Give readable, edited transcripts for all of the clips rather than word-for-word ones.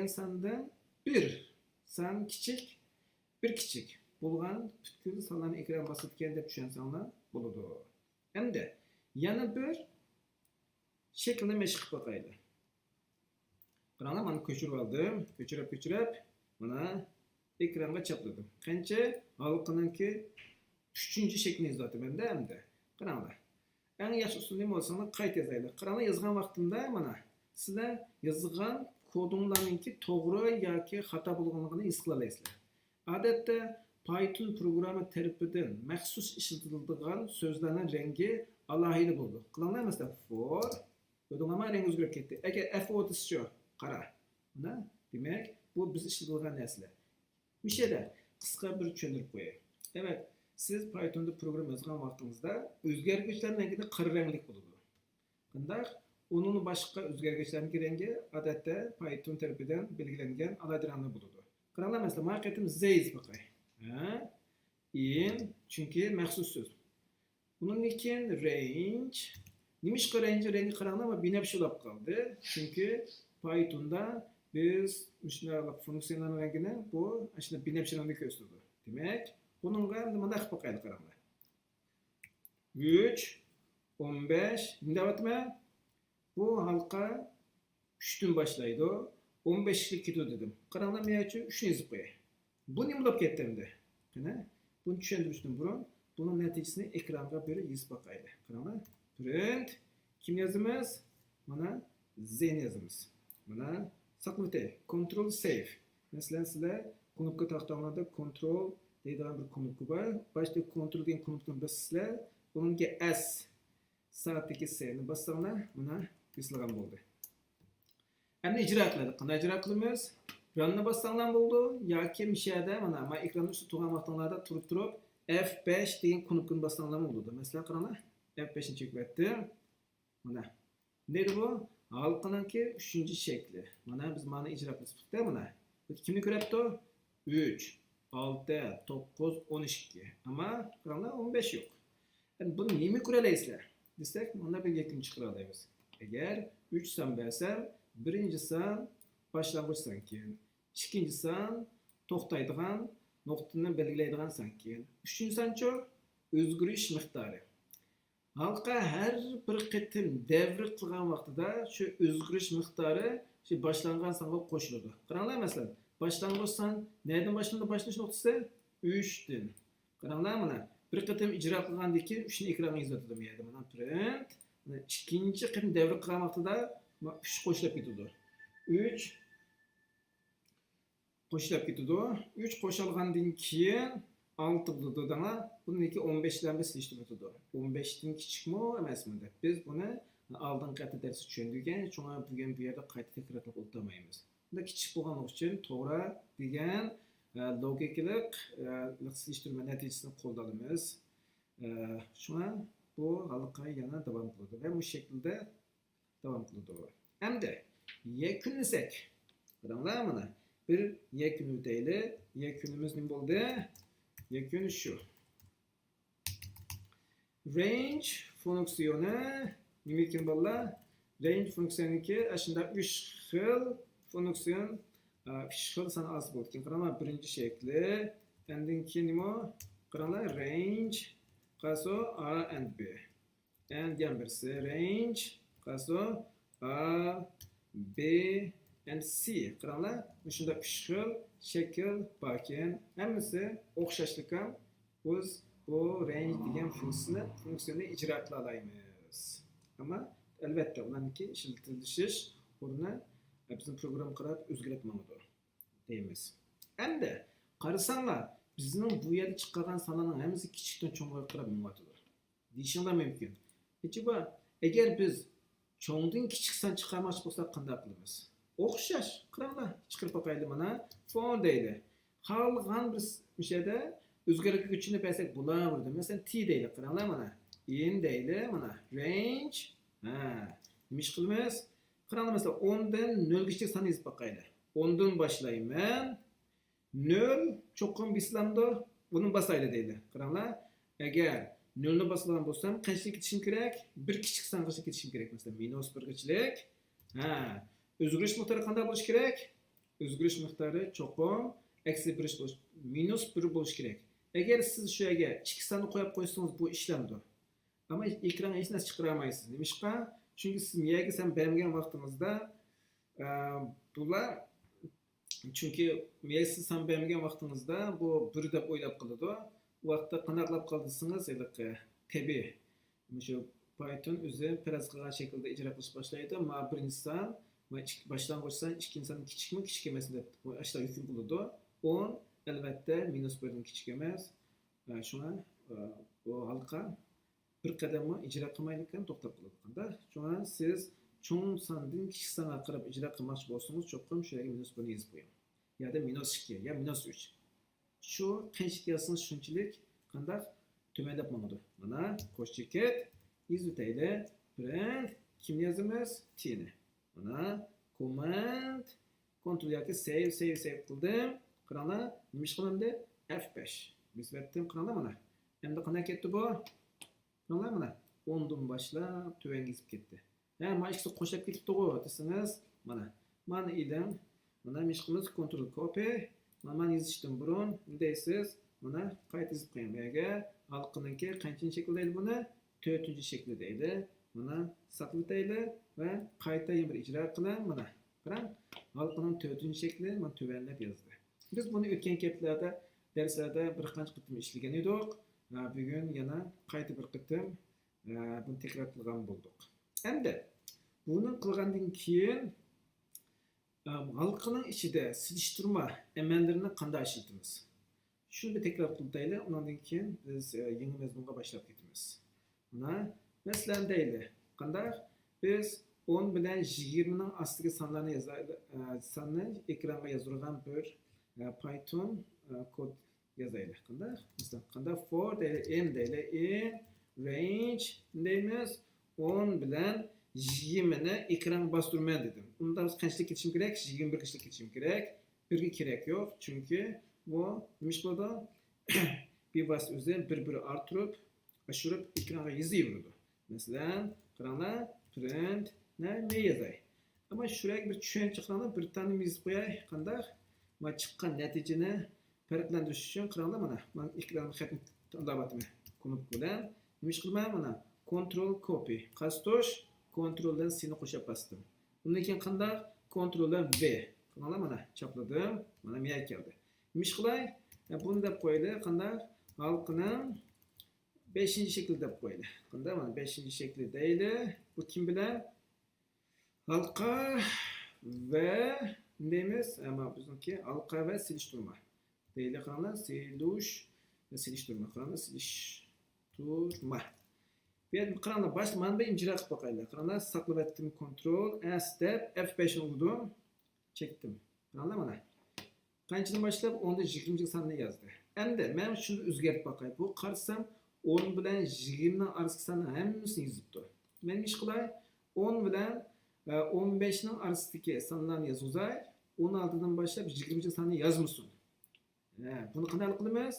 sandan bir san kichik, bir kichik bo'lgan butkul sonlarni ekran bosib ekan deb tushunsanlar bo'ladi. Endi yana bir shaklni mashq qilib boqaylik. Qaranglar, mana ko'chirib oldim. Ko'chirib mana ekranga chapladim. Qancha halqaninki 3-chi shaklni yozyapman-da endi. Qaranglar. Eng yaxshi usul nima bo'lsa-da qayta yozaylik. Qaranglar, yozgan vaqtimda mana sizlar yozgan kodinglarninki to'g'ri yoki xato bo'lganligini his qila olasizlar. Odatda Python programma tarafidan maxsus ishlatiladigan so'zlarning rangi alohida bo'ldi. Qaranglar, masalan, for kodinglar rangi o'zgarib ketdi. Agar F4 desizchi, qara. Mana demak, bu biz ishlatilgan narsalar. Mishada qisqa bir tushuntirib qo'yay. Evet, siz Python'da program yozgan vaqtingizda o'zgargichlarning rangi qora rangli bo'ladi. Qanday? Onun başqa o'zgargichlarning rangi odatda Python tarafidan belgilangan alohida rangli bo'ladi. Qaranglar, masalan, men qaytim zays boqay. In, chunki maxsus so'z. Bunun keyin range. Nimishqa rangi qaranglar, va binafsha bo'lib qoldi. Chunki Pythonda biz shunday funksiyalarning rangini bu ashuna binafsha rangda ko'rsatadi. Demak, buningga nima qilib boqaylik, qaranglar. 3, 15, nima bu halqa 3'tün başlaydı. 15'lik gidiyor dedim. Qaranglar, men uchun 3'ni yozib qo'yay. Bu nima bo'lib ketdi endi? Qani, buni tushuntirishdan burun buning natijasini ekranga bir yozib boqaylik. Qaranglar, print kim yozamiz? Mana zen yozamiz. Mana saqlatay, control save. Masalan, sizlar knopka taqtamlarda control deydigan bir knopka bor. Boshda control degan knopkani bosasizlar, bunga S soatdagi S'ni bossanglar, mana yo'qolgan bo'ldi. Endi ijro qiladi. Qanday ijro qilamiz? Runni bossanglar bo'ldi yoki mishada mana men ekranda ustida turgan vaqtinglarda turib F5 degan knopkani bossanglar bo'ldi. Masalan, qaranglar, F5 ni cheklatdim. Mana. Neydi bu? Halqaninki 3-chi shakli. Mana biz mana ijro qildik-da mana. Kimni ko'ryapti? 3, 6, 9, 12. Ama qaranglar, 15 yo'q. Endi buni nima ko'ralasizlar? Desak, mana bir yakun chiqara olamiz. Agar 3 son bersam, birinchi son boshlang'ich son keyin, ikkinchi son to'xtaydigan nuqtani belgilaydigan son keyin, uchinchi sonchi o'zgarish miqdori. Halqa har bir qitim davr qilgan vaqtida shu o'zgarish miqdori shu boshlangan songa qo'shiladi. Qaranglar, masalan, boshlang'ich son nereden başlandı? Başlang'ich nuqtasi 3 dan. Qaranglar, mana bir qitim ijro qilgandan keyin 3 ni ekranga yozdim. Mana print. İkinci qitim davr qilgan vaqtida 3 qo'shilib ketadi. 3 qo'shilib ketadi. 3 qo'shilgandan keyin 6 bo'ladi. Buniki 15 bilan biz solishtirib o'tadi. 15 dan kichikmi emasmi deb biz buni oldingi qator darsda tushundik. Shunga bugun bu yerda qayta takrorlab o'tmaymiz. Bunda kichik bo'lgani uchun to'g'ri degan logikalik solishtirma natijasini qo'llanamiz. Shunga bu halqa yana davom qiladi va bu shaklda davom qiladi. Endi yakunlasak, qaranglar, mana bir yakun o'taylik. Yakunimiz nima bo'ldi? Yakun shu. Range funksiyoni nima ekan bolalar? Range funksiyoniki shunda 3 xil funksiyon, 3 xil son asl bo'lgan. Qaranglar, birinchi shakli, undan keyin nima? Qaranglar, range qaso A and B. And yan birisi range qaso A, B and C. Qaranglar, shunda 3 xil shakl bor ekan. Hammasi o'xshashlikka o'z bu range degan funksiyani ijro qila olamiz. Ammo albatta ularniki ishlatilish o'rni bizning program qarab o'zgartmaydi deymiz. Endi qarasanglar, bizning bu yerda chiqqan sonlarning hammasi kichikdan cho'ngga qarab minmaydi. Deyishinglar mumkin. Hechba agar biz cho'ngdan kichik son chiqarmoqchi bo'lsak qanday qilamiz? O'xshash, qaranglar, chiqarib boqaylik mana. For deydi. Qolgan bir mishada o'zgartiruvchini bersak bo'laveradi. Masalan, T deydi. Qaranglar, mana. In deydi, mana. Range. Nima ish qilamiz? Qaranglar, masalan, 10 dan 0 gacha son yozib boqaylik. 10 dan boshlayman. 0 cho'qim bislamda buni bosayli deydi. Qaranglar, agar 0 ni bosgan bo'lsam, qanchaga ketishim kerak? Bir kichik songacha ketishim kerak. Masalan, -1 gachilik. O'zgarish miqdori qanday bo'lishi kerak? O'zgarish miqdori cho'qim eksi 1 bo'lish, minus 1 bo'lish kerak. Agar siz shu yerga 2 sonni qo'yib qo'ysangiz bu ishlamdi. Ama ekranga hech narsa chiqara olmaysiz. Nimishqa? Chunki siz miyaga san bermagan vaqtingizda bular chunki miya siz san bermagan vaqtingizda bu 1 deb o'ylab qoladi. Bu vaqtda qanday qilib qoldisingiz, tabiiy. Shu Python o'zi faraz qilgan shaklda ijro qilish boshlaydi. Ma birinchi son va boshlang'ich son ikkinchi son kichikmi, kichik emasmi deb ashlar yukun bo'ladi. 10 albatta minus 1 dan kichik emas. Shuna bu halqa bir qadamni ijro qilmaydigan to'xtab qoladi. Shuna siz cho'ng sondan kichik songa qarab ijro qilmoqchi bo'lsangiz, cho'qim shu yerga minus 1 ni yozib qo'ying. Ya da minus 2 ya minus 3. Shu qancha yazsangiz shunchalik qanday to'mandab bo'ladi. Mana qo'shchiket izutayli print kim yozamiz? T ni. Mana command control yoki save qildim. Qaranglar, nima ish qilindi? F5. Biz verdim qaranglar mana. Endi qanday ketdi bu? Qaranglar mana 10 dan boshlab tuvangizib ketdi. Ha, mana ikkisi qo'shib ketibdi-ku desangiz, mana. Mana idim. Mana nima ish qilamiz? Control copy. Mana yozishdan burun deysiz, mana qayta yozib qo'ying. Bu yerga halqiniki qanchinchi shaklda edi buni? 4-shaklda edi. Mana saqlatayli va qayta yana bir ijro qiling. Mana qarang, halqining 4-shakli mana tuvanlab yozdi. Biz buni o'tgan keplarda darslarda bir qancha qitim ishlagan edik. Bugun yana qayta bir qitim buni takror qilgan bo'ldik. Endi buni qilgandan keyin halqining ichida silishtirma amallarni qanday ishlatamiz? Shuni bir takror qilib, undan keyin biz yangi mazmunga boshlab ketamiz. Mana masalan deyli, qanday biz 10 bilan 20 ning ostiga sonlarni yozaylik, sonni ekranga yozilgan bir Python kod yazaylik. Qanday for deyli, deyli in range deymiz 10 bilan 20 ni ekran bostirman dedim. Unda biz qanchalik ketishim kerak? 21 qanchalik ketishim kerak? 1 ga kerak yo'q, chunki bu nima ish bo'ldi? Bir vaqt o'zi bir orttirib, oshirib ekranga yozaveradi. Masalan, qaranglar, print ne yozay. Ama shuraya bir tushuncha qilamiz, bir tane yozib qo'yay. Qanday? Mana chiqqan natijani farqlantirish uchun qaranglar mana. Men ekran xatni tanlayapman. Knop bilan nima ish qilmayman mana? Control copy. Qastosh Ctrl-dan C ni qo'shib bosdim. Undan keyin qanday? Ctrl-dan V. Qaranglar mana chopladim. Mana miya keldi. Nima ish qilay? Buni deb qo'ydi. Qanday? Halqining 5-shakli deb qo'ydi. Qanday? Mana 5-shakli deydi. Bu kim bilan? Halqa ve neyimiz? Ama bizniki halqa ve silishtirma. Deyli qaranglar, silishtirma. Qaranglar, silishtirma. Ben qaranglar, başlamani bir ijro qilib boqaylik. Qaranglar, saqlab etdim, Ctrl S deb F5 ni urdim, chekdim. Qaranglar mana. Qanchadan boshlab 10 dan 20 sonni yozdi. Endi men shuni o'zgartirib boqay. Bu qarasam 10 bilan 20 ning orasi sonni hammasini yozibdi. Men ish qilay 10 bilan 15 ning orasidagi sonlarni yozay. 16 dan boshlab 20 sonni yozmasin. Buni qanday qilamiz?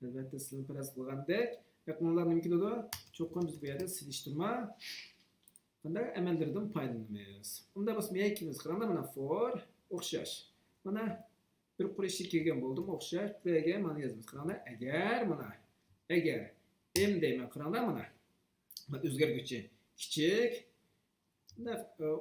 Albatta sizlar faraz qilgandek, yaqinlar nima keladi? Cho'qim biz bu yerda silishtirma qanday amallardan foydalanamiz. Unda biz nima deymiz? Qaranglar mana for o'xshash. Mana bir qurishga kelgan bo'ldim, o'xshash. Burga mana yozamiz. Qaranglar, agar m deyman, qaranglar mana. O'zgarguvchi kichik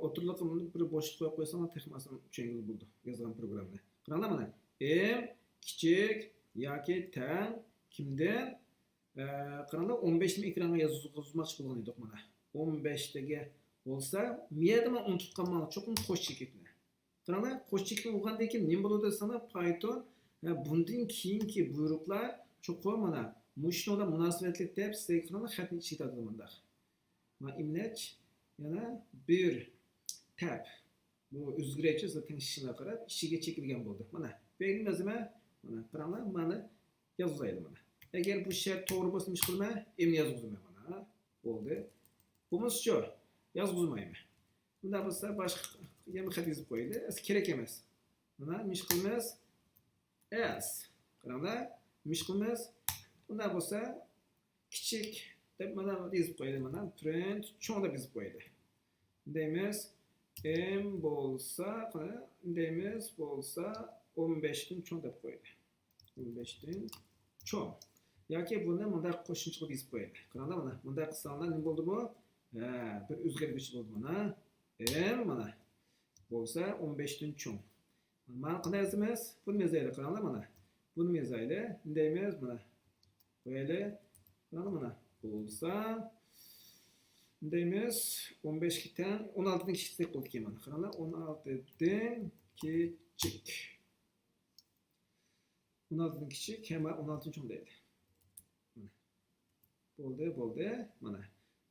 o'tirliqimni bir bo'shliq qo'yib qo'ysam, texmasini tushungan bo'ldi yozgan programda. Qaranglar mana m kichik yoki tang kimdan qaranglar 15 ni ekranga yozmoqchi bo'lgan edik mana. 15 dagi bo'lsa, miyada men unutib qolman, cho'qim qo'shchekitni. Qaranglar, qo'shchekitni o'qigandan keyin nima bo'ladi desana, Python bundan keyingi buyruqlar cho'qim mana mushnolar munosabatli deb sizga qaranglar xatni ichida bunda. Mana imlach yana bir tab. Bu o'zgaruvchi zaten ishini qarab, ichiga chekilgan bo'ldi. Mana begim yozaman, mana qaranglar, mana yozaydi mana. Agar bu shart to'g'ri bo'lsa, ish qilma, endi yozg'izmayman mana. Bo'ldi. Bo'lmasa-chi, yozg'izmayman. Bunda bo'lsa boshqa yana xat yozib qo'ydi. Kerak emas. Mana ish qilmas. S. Qaranglar, ish qilmas. Bunda bo'lsa kichik deb mana yozib qo'ydi mana. Print cho'ng deb yozib qo'ydi. Deymiz. M bo'lsa, qani deymiz, bo'lsa 15 dan cho'ng deb qo'ydi. 15 dan cho'ng. Yoki buni bunday qo'shimcha qilib yozib qo'yadi. Qaranglar mana, bunday qilsanglar nima bo'ldi bu? Bir o'zgargich bo'ldi mana. M mana bo'lsa 15 dan cho'ng. Mana qanday yozamiz? Buni yozaylik, qaranglar mana. Buni yozaylik. Deymiz mana. Qo'yaylik. Qaranglar mana. Bo'lsa deymiz 15 dan 16 dan kichik bo'ldi keyin mana. Qaranglar 16 dan kichik. 16 dan kichik, ham 16 dan cho'ng deydi. Bo'ldi. Mana.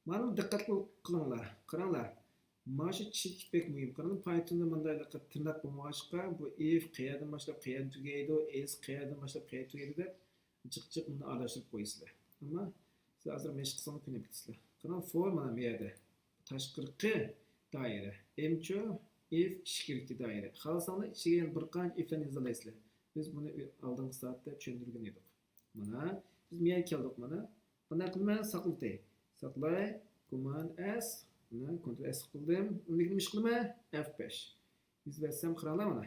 Mana diqqat qilinglar. Qaranglar. Mana shu chekbek muhim. Qarang, Pythonda bunday tirnaq bo'lmag'achqa bu if qayerdan boshlab qayerga tugaydi, else qayerdan boshlab qayerga tugaydi deb jiq-jiq uni aralashtirib qo'yasizlar. Ammo siz hozir mesh qilsangiz ko'nib ketasizlar. Qarang, for mana bu yerda tashqirqi doira. Mcho if ichkirki doira. Xohlasangiz ichiga bir qancha iflarni yozalasizlar. Biz buni oldingi soatda tushuntirgan edik. Mana biz bu yerga keldik mana. Bunday qilmay saqlatay. Saqlay, command S, mana Ctrl S qildim. Uni nima ish qilaman? F5. Yozsam qaranglar mana.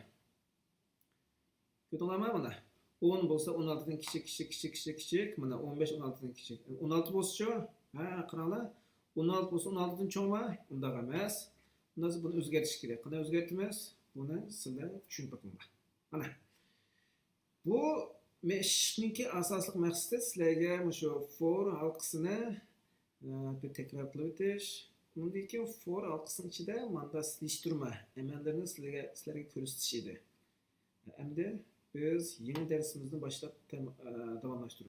Ko'rdinglarmi mana? 10 bo'lsa 16 dan kichik, mana 15 16 dan kichik. 16 bo'lsa-chi? Ha, qaranglar. 16 bo'lsa 16 dan cho'ngmi? Unda emas. Unda biz buni o'zgartirish kerak. Qanday o'zgartiramiz? Buni sizlar tushunib boqinglar. Mana. Bu meshninki asosli maqsadi sizlarga shu for halqasini takror qilib o'tish. Undan keyin for halqasining ichida manda solishtirma amallarni sizlarga ko'rsatish edi. Endi biz yangi darsimizni boshlab davomlashtiramiz.